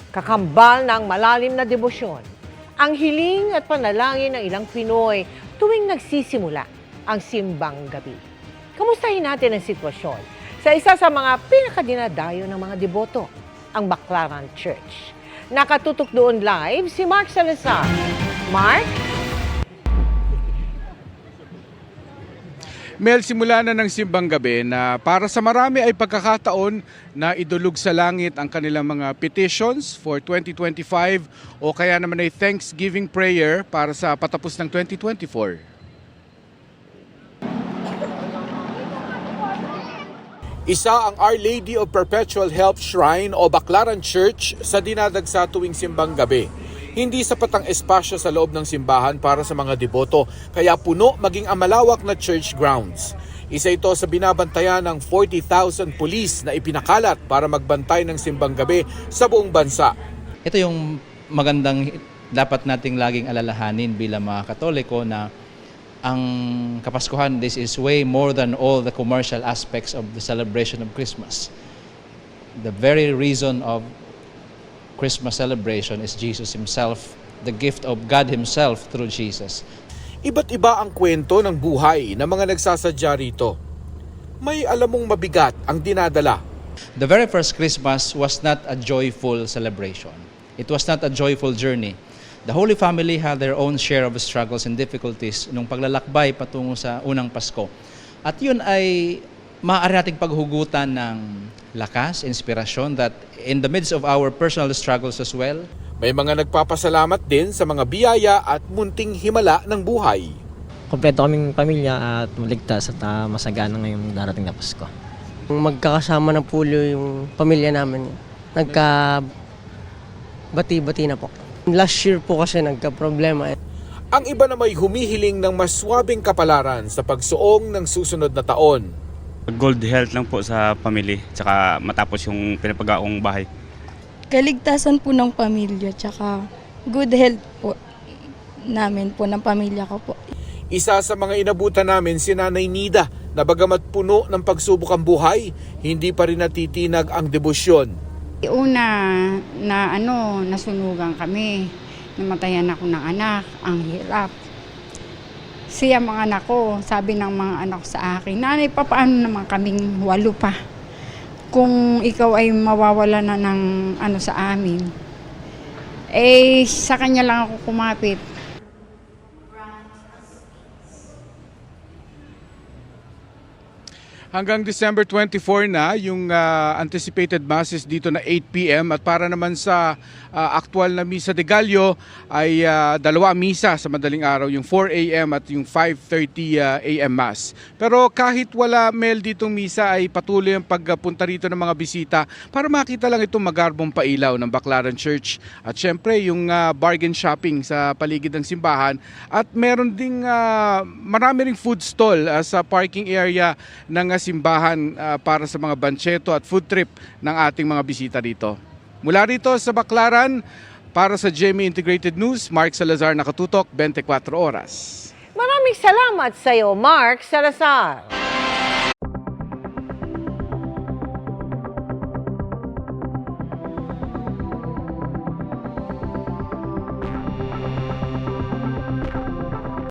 kakambal ng malalim na debosyon, ang hiling at panalangin ng ilang Pinoy tuwing nagsisimula ang simbang gabi. Kamustahin natin ang sitwasyon sa isa sa mga pinakadinadayo ng mga deboto, ang Baclaran Church. Nakatutok doon live si Mark Salazar. Mark? Mel, simula na ng simbang gabi na para sa marami ay pagkakataon na idulog sa langit ang kanilang mga petitions for 2025 o kaya naman ay Thanksgiving prayer para sa patapos ng 2024. Isa ang Our Lady of Perpetual Help Shrine o Baclaran Church sa dinadagsa tuwing simbang gabi. Hindi sapat ang espasyo sa loob ng simbahan para sa mga deboto, kaya puno maging ang malawak na church grounds. Isa ito sa binabantayan ng 40,000 pulis na ipinakalat para magbantay ng simbang gabi sa buong bansa. Ito yung magandang dapat nating laging alalahanin bilang mga Katoliko na ang Kapaskuhan, this is way more than all the commercial aspects of the celebration of Christmas. The very reason of Christmas celebration is Jesus Himself, the gift of God Himself through Jesus. Iba't iba ang kwento ng buhay ng mga nagsasadya rito. May alam mong mabigat ang dinadala. The very first Christmas was not a joyful celebration. It was not a joyful journey. The Holy Family had their own share of struggles and difficulties nung paglalakbay patungo sa unang Pasko. At yun ay maaari nating paghugutan ng lakas, inspirasyon that in the midst of our personal struggles as well. May mga nagpapasalamat din sa mga biyaya at munting himala ng buhay. Kompleto kaming pamilya at maligtas at masagana ngayong darating na Pasko. Magkakasama ng pulo yung pamilya namin. Nagka-bati-bati na po. Last year po kasi nagka-problema. Ang iba na may humihiling ng mas swabing kapalaran sa pagsuong ng susunod na taon. Good health lang po sa pamilya, tsaka matapos yung pinapagaong bahay. Kaligtasan po ng pamilya, tsaka good health po namin po, ng pamilya ko po. Isa sa mga inabutan namin si Nanay Nida na bagamat puno ng pagsubok ang buhay, hindi pa rin natitinag ang debosyon. Una na nasunugan kami, namatayan ako ng anak, ang hirap. Siya mga anak ko, sabi ng mga anak sa akin, nanay, paano naman kaming 8 pa? Kung ikaw ay mawawala na ng sa amin. Eh, sa kanya lang ako kumapit. Hanggang December 24 na yung anticipated masses dito na 8 p.m. at para naman sa aktual na Misa de Gallo ay 2 misa sa madaling araw, yung 4 a.m. at yung 5:30 a.m. Mass. Pero kahit wala, Mel, ditong misa ay patuloy ang pagpunta rito ng mga bisita para makita lang itong magarbong pailaw ng Baclaran Church at syempre yung bargain shopping sa paligid ng simbahan at meron ding marami ring food stall sa parking area ng simbahan para sa mga bancheto at food trip ng ating mga bisita dito. Mula rito sa Baclaran, para sa GMA Integrated News, Mark Salazar, nakatutok 24 oras. Maraming salamat sa iyo, Mark Salazar.